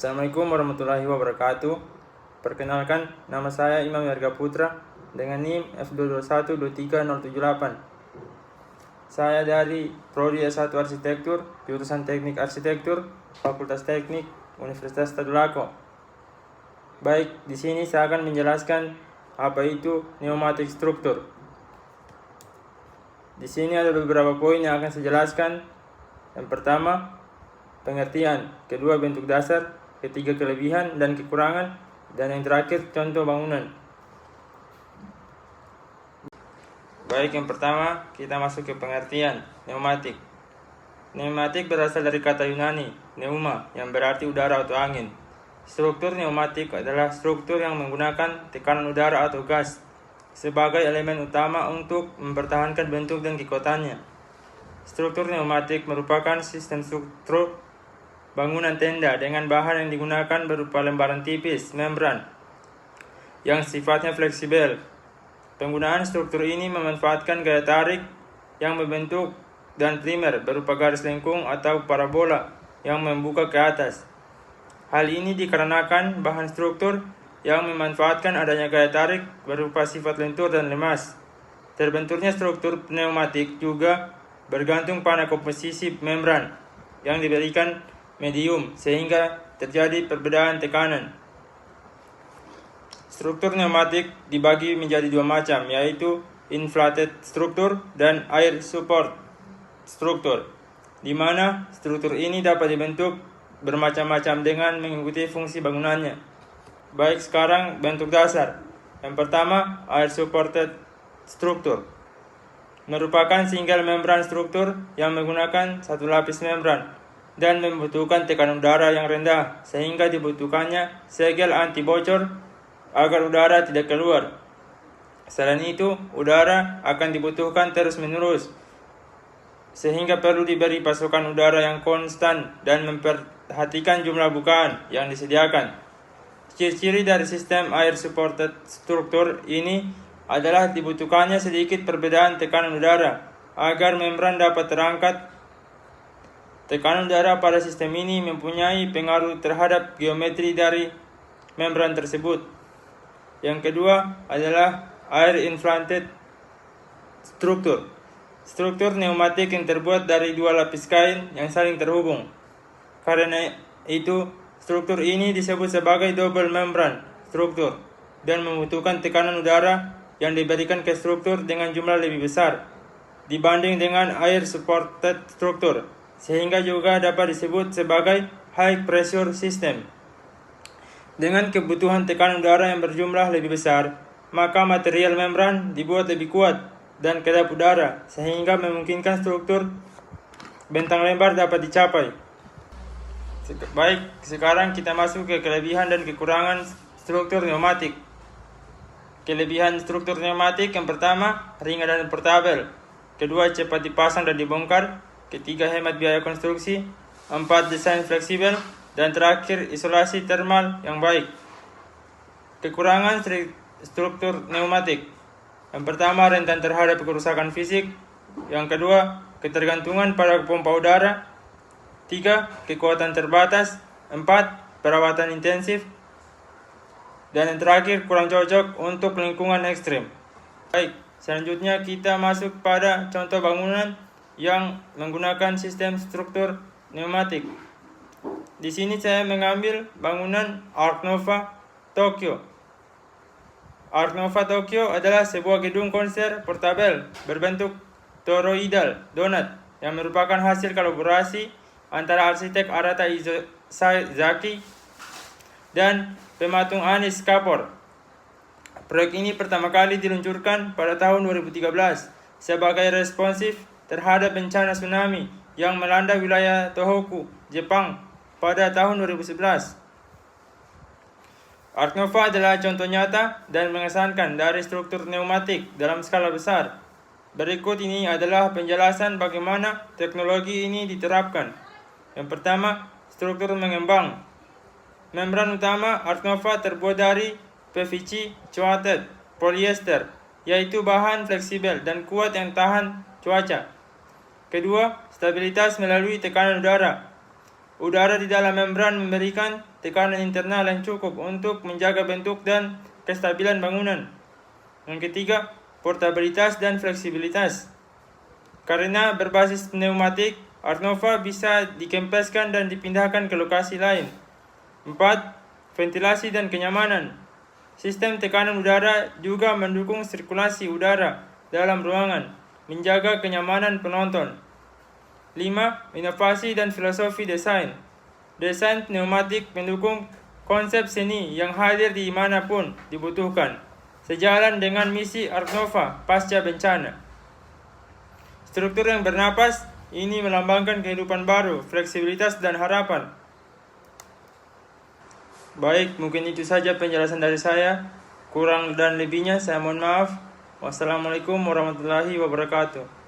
Assalamualaikum warahmatullahi wabarakatuh. Perkenalkan, nama saya Imam Yarga Putra dengan NIM F2212378. Saya dari Prodi S1 Arsitektur, jurusan Teknik Arsitektur, Fakultas Teknik, Universitas Tadulako. Baik, di sini saya akan menjelaskan apa itu pneumatik struktur. Di sini ada beberapa poin yang akan saya jelaskan. Yang pertama, pengertian, kedua bentuk dasar, ketiga kelebihan dan kekurangan, dan yang terakhir contoh bangunan. Baik, yang pertama kita masuk ke pengertian pneumatik. Pneumatik berasal dari kata Yunani pneuma yang berarti udara atau angin. Struktur pneumatik adalah struktur yang menggunakan tekanan udara atau gas sebagai elemen utama untuk mempertahankan bentuk dan kekuatannya. Struktur pneumatik merupakan sistem struktur bangunan tenda dengan bahan yang digunakan berupa lembaran tipis, membran, yang sifatnya fleksibel. Penggunaan struktur ini memanfaatkan gaya tarik yang membentuk dan primer berupa garis lengkung atau parabola yang membuka ke atas. Hal ini dikarenakan bahan struktur yang memanfaatkan adanya gaya tarik berupa sifat lentur dan lemas. Terbentuknya struktur pneumatik juga bergantung pada komposisi membran yang diberikan medium sehingga terjadi perbedaan tekanan. Struktur pneumatik dibagi menjadi dua macam, yaitu inflated struktur dan air support struktur, di mana struktur ini dapat dibentuk bermacam-macam dengan mengikuti fungsi bangunannya. Baik, sekarang bentuk dasar. Yang pertama, air supported struktur merupakan single membran struktur yang menggunakan satu lapis membran dan membutuhkan tekanan udara yang rendah sehingga dibutuhkannya segel anti bocor agar udara tidak keluar. Selain itu, udara akan dibutuhkan terus-menerus sehingga perlu diberi pasokan udara yang konstan dan memperhatikan jumlah bukaan yang disediakan. Ciri-ciri dari sistem air supported struktur ini adalah dibutuhkannya sedikit perbedaan tekanan udara agar membran dapat terangkat. Tekanan udara pada sistem ini mempunyai pengaruh terhadap geometri dari membran tersebut. Yang kedua adalah air inflated struktur. Struktur pneumatik yang terbuat dari dua lapis kain yang saling terhubung. Karena itu, struktur ini disebut sebagai double membran struktur dan membutuhkan tekanan udara yang diberikan ke struktur dengan jumlah lebih besar dibanding dengan air supported struktur, sehingga juga dapat disebut sebagai high pressure system. Dengan kebutuhan tekanan udara yang berjumlah lebih besar, maka material membran dibuat lebih kuat dan kedap udara sehingga memungkinkan struktur bentang lebar dapat dicapai. Baik, sekarang kita masuk ke kelebihan dan kekurangan struktur pneumatik. Kelebihan struktur pneumatik yang pertama, ringan dan portabel. Kedua, cepat dipasang dan dibongkar. Ketiga, hemat biaya konstruksi. 4, desain fleksibel. Dan terakhir, isolasi termal yang baik. Kekurangan struktur pneumatik. Yang pertama, rentan terhadap kerusakan fisik. Yang kedua, ketergantungan pada pompa udara. 3, kekuatan terbatas. 4, perawatan intensif. Dan yang terakhir, kurang cocok untuk lingkungan ekstrim. Baik, selanjutnya kita masuk pada contoh bangunan yang menggunakan sistem struktur pneumatik. Di sini saya mengambil bangunan Art Nouveau Tokyo. Art Nouveau Tokyo adalah sebuah gedung konser portabel berbentuk toroidal donat yang merupakan hasil kolaborasi antara arsitek Arata Izaki dan pematung Anish Kapoor. Proyek ini pertama kali diluncurkan pada tahun 2013 sebagai responsif terhadap bencana tsunami yang melanda wilayah Tohoku, Jepang pada tahun 2011. Art Nouveau adalah contoh nyata dan mengesankan dari struktur pneumatik dalam skala besar. Berikut ini adalah penjelasan bagaimana teknologi ini diterapkan. Yang pertama, struktur mengembang. Membran utama Art Nouveau terbuat dari PVC coated polyester, yaitu bahan fleksibel dan kuat yang tahan cuaca. Kedua, stabilitas melalui tekanan udara. Udara di dalam membran memberikan tekanan internal yang cukup untuk menjaga bentuk dan kestabilan bangunan. Yang ketiga, portabilitas dan fleksibilitas. Karena berbasis pneumatik, Art Nouveau bisa dikempeskan dan dipindahkan ke lokasi lain. 4. Ventilasi dan kenyamanan. Sistem tekanan udara juga mendukung sirkulasi udara dalam ruangan, menjaga kenyamanan penonton. 5. Inovasi dan filosofi desain. Desain pneumatik mendukung konsep seni yang hadir di manapun dibutuhkan, sejalan dengan misi Art Nouveau pasca bencana. Struktur yang bernapas ini melambangkan kehidupan baru, fleksibilitas, dan harapan. Baik, mungkin itu saja penjelasan dari saya. Kurang dan lebihnya saya mohon maaf. Wassalamualaikum warahmatullahi wabarakatuh.